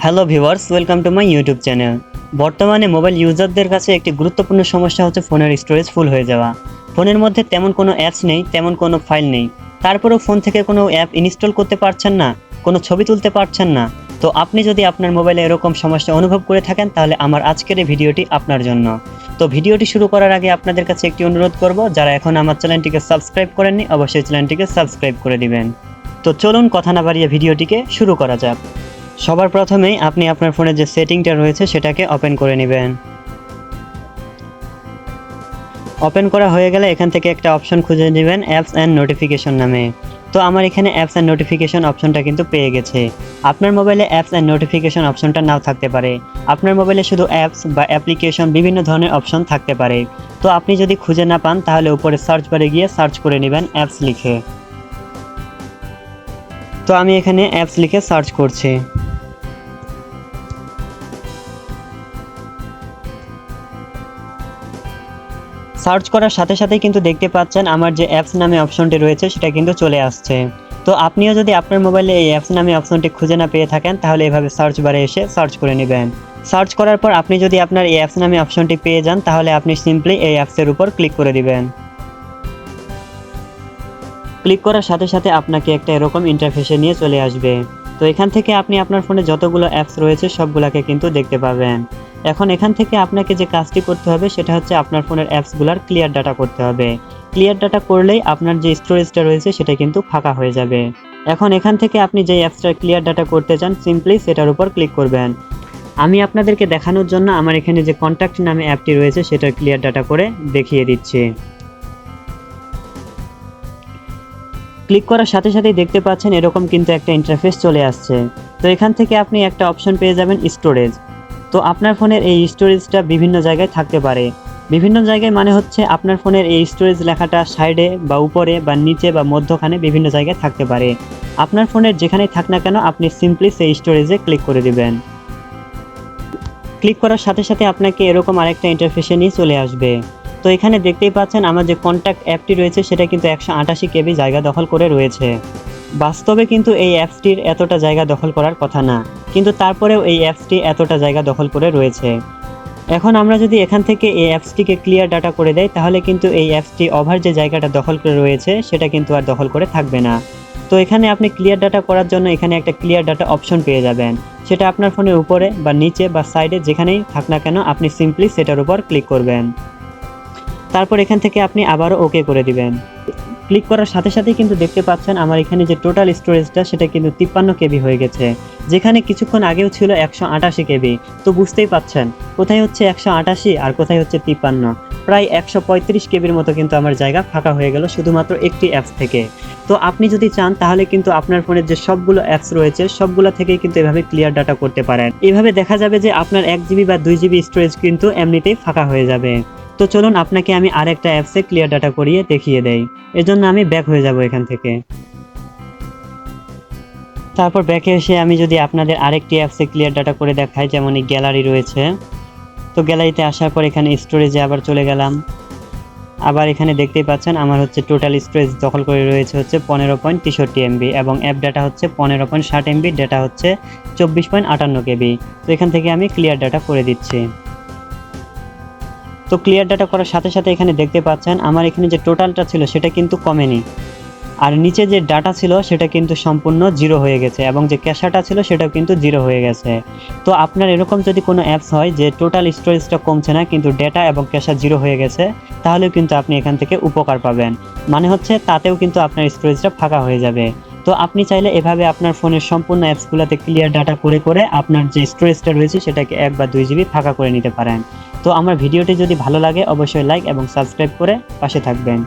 Hello viewers, welcome to my YouTube channel. বর্তমানে mobile ইউজারদের কাছে একটি গুরুত্বপূর্ণ সমস্যা হচ্ছে ফোনের স্টোরেজ ফুল হয়ে যাওয়া। ফোনের মধ্যে তেমন কোনো অ্যাপস নেই, তেমন কোনো ফাইল নেই, তারপরেও ফোন থেকে কোনো অ্যাপ ইনস্টল করতে পারছেন না, কোনো ছবি তুলতে পারছেন না। তো আপনি যদি আপনার মোবাইলে এরকম সমস্যা অনুভব করে থাকেন তাহলে আমার আজকের এই ভিডিওটি আপনার জন্য। তো ভিডিওটি শুরু করার আগে আপনাদের কাছে একটি অনুরোধ করব, যারা এখন আমার চ্যানেলটিকে সাবস্ক্রাইব করেননি অবশ্যই চ্যানেলটিকে সাবস্ক্রাইব করে দিবেন। তো চলুন কথা না বাড়িয়ে ভিডিওটিকে শুরু করা যাক। সবার প্রথমেই আপনি আপনার ফোনে যে সেটিংটা রয়েছে সেটাকে ওপেন করে নেবেন। ওপেন করা হয়ে গেলে এখান থেকে একটা অপশন খুঁজে নেবেন অ্যাপস অ্যান্ড নোটিফিকেশন নামে। তো আমার এখানে অ্যাপস অ্যান্ড নোটিফিকেশন অপশনটা কিন্তু পেয়ে গেছে। আপনার মোবাইলে অ্যাপস অ্যান্ড নোটিফিকেশন অপশনটা নাও থাকতে পারে, আপনার মোবাইলে শুধু অ্যাপস বা অ্যাপ্লিকেশন বিভিন্ন ধরনের অপশন থাকতে পারে। তো আপনি যদি খুঁজে না পান তাহলে উপরে সার্চ বারে গিয়ে সার্চ করে নেবেন অ্যাপস লিখে। তো আমি এখানে অ্যাপস লিখে সার্চ করছি। সার্চ করার সাথে সাথেই কিন্তু দেখতে পাচ্ছেন আমার যে অ্যাপস নামে অপশনটি রয়েছে সেটা কিন্তু চলে আসছে। তো আপনিও যদি আপনার মোবাইলে এই অ্যাপস নামে অপশনটি খুঁজে না পেয়ে থাকেন তাহলে এভাবে সার্চ বারে এসে সার্চ করে নেবেন। সার্চ করার পর আপনি যদি আপনার এই অ্যাপস নামে অপশনটি পেয়ে যান তাহলে আপনি সিম্পলি এই অ্যাপসের উপর ক্লিক করে দিবেন। ক্লিক করার সাথে সাথে আপনাকে একটা এরকম ইন্টারফেসে নিয়ে চলে আসবে। তো এখান থেকে আপনি আপনার ফোনে যতগুলো অ্যাপস রয়েছে সবগুলোকে কিন্তু দেখতে পাবেন। এখন এখান থেকে আপনাকে যে কাজটি করতে হবে সেটা হচ্ছে আপনার ফোনের অ্যাপসগুলোর ক্লিয়ার ডাটা করতে হবে। ক্লিয়ার ডাটা করলেই আপনার যে স্টোরেজটা রয়েছে সেটা কিন্তু ফাঁকা হয়ে যাবে। এখন এখান থেকে আপনি যে অ্যাপসটা ক্লিয়ার ডাটা করতে চান সিম্পলি সেটার উপর ক্লিক করবেন। আমি আপনাদেরকে দেখানোর জন্য আমার এখানে যে কন্ট্যাক্ট নামে অ্যাপটি রয়েছে সেটার ক্লিয়ার ডাটা করে দেখিয়ে দিচ্ছি। ক্লিক করার সাথে সাথেই দেখতে পাচ্ছেন এরকম কিন্তু একটা ইন্টারফেস চলে আসছে। তো এখান থেকে আপনি একটা অপশন পেয়ে যাবেন স্টোরেজ। তো আপনার ফোনের এই স্টোরেজটা বিভিন্ন জায়গায় থাকতে পারে। বিভিন্ন জায়গায় মানে হচ্ছে আপনার ফোনের এই স্টোরেজ লেখাটা সাইডে বা উপরে বা নিচে বা মধ্যখানে বিভিন্ন জায়গায় থাকতে পারে। আপনার ফোনের যেখানেই থাক না কেন আপনি সিম্পলি সেই স্টোরেজে ক্লিক করে দিবেন। ক্লিক করার সাথে সাথে আপনাকে এরকম আরেকটা ইন্টারফেসে নিয়ে চলে আসবে। তো এখানে দেখতেই পাচ্ছেন আমার যে কন্ট্যাক্ট অ্যাপটি রয়েছে সেটা কিন্তু 188 কেবি জায়গা দখল করে রয়েছে। বাস্তবে কিন্তু এই অ্যাপসটির এতটা জায়গা দখল করার কথা না, কিন্তু তারপরেও এই অ্যাপসটি এতটা জায়গা দখল করে রয়েছে। এখন আমরা যদি এখান থেকে এই অ্যাপসটিকে ক্লিয়ার ডাটা করে দেই তাহলে কিন্তু এই অ্যাপসটি ওভার যে জায়গাটা দখল করে রয়েছে সেটা কিন্তু আর দখল করে থাকবে না। তো এখানে আপনি ক্লিয়ার ডাটা করার জন্য এখানে একটা ক্লিয়ার ডাটা অপশন পেয়ে যাবেন। সেটা আপনার ফোনের উপরে বা নিচে বা সাইডে যেখানেই থাক না কেন আপনি সিম্পলি সেটার উপর ক্লিক করবেন। তারপর এখান থেকে আপনি আবারও ওকে করে দিবেন। ক্লিক করার সাথে সাথেই কিন্তু দেখতে পাচ্ছেন আমার এখানে যে টোটাল স্টোরেজটা সেটা কিন্তু 53 কেবি হয়ে গেছে, যেখানে কিছুক্ষণ আগেও ছিল 188 কেবি। তো বুঝতেই পাচ্ছেন কোথায় হচ্ছে 188 আর কোথায় হচ্ছে 53। প্রায় 135 কেবির মতো কিন্তু আমার জায়গা ফাঁকা হয়ে গেল শুধুমাত্র একটি অ্যাপস থেকে। তো আপনি যদি চান তাহলে কিন্তু আপনার ফোনের যে সবগুলো অ্যাপস রয়েছে সবগুলো থেকেই কিন্তু এভাবে ক্লিয়ার ডাটা করতে পারেন। এভাবে দেখা যাবে যে আপনার 1 জিবি বা 2 জিবি স্টোরেজ কিন্তু এমনিতেই ফাঁকা হয়ে যাবে। তো চলুন আপনাকে আমি আরেকটা অ্যাপসে ক্লিয়ার ডাটা করিয়ে দেখিয়ে দেই। এর জন্য আমি ব্যাক হয়ে যাব এখান থেকে। তারপর ব্যাকে এসে আমি যদি আপনাদের আরেকটি অ্যাপসে ক্লিয়ার ডাটা করে দেখাই, যেমন এই গ্যালারি রয়েছে। তো গ্যালারিতে আসার পর এখানে স্টোরেজে আবার চলে গেলাম। আবার এখানে দেখতেই পাচ্ছেন আমার হচ্ছে টোটাল স্টোরেজ দখল করে রয়েছে হচ্ছে 15.63 এমবি এবং অ্যাপ ডাটা হচ্ছে 15.60 এমবি, ডাটা হচ্ছে 24.58 কেবি। তো এখান থেকে আমি ক্লিয়ার ডাটা করে দিচ্ছি। তো ক্লিয়ার ডাটা করার সাথে সাথে এখানে দেখতে পাচ্ছেন আমার এখানে যে টোটালটা ছিল সেটা কিন্তু কমেনি, আর নিচে যে ডাটা ছিল সেটা কিন্তু সম্পূর্ণ জিরো হয়ে গেছে এবং যে ক্যাশাটা ছিল সেটাও কিন্তু জিরো হয়ে গেছে। তো আপনার এরকম যদি কোনো অ্যাপস হয় যে টোটাল স্টোরেজটা কমছে না কিন্তু ডেটা এবং ক্যাশা জিরো হয়ে গেছে তাহলেও কিন্তু আপনি এখান থেকে উপকার পাবেন। মানে হচ্ছে তাতেও কিন্তু আপনার স্টোরেজটা ফাঁকা হয়ে যাবে। তো আপনি চাইলে এভাবে আপনার ফোনের সম্পূর্ণ অ্যাপসগুলোতে ক্লিয়ার ডাটা করে করে আপনার যে স্টোরেজটা রয়েছে সেটাকে 1 বা 2 জিবি ফাঁকা করে নিতে পারেন। তো আমার ভিডিওটি যদি ভালো লাগে অবশ্যই লাইক এবং সাবস্ক্রাইব করে পাশে থাকবেন।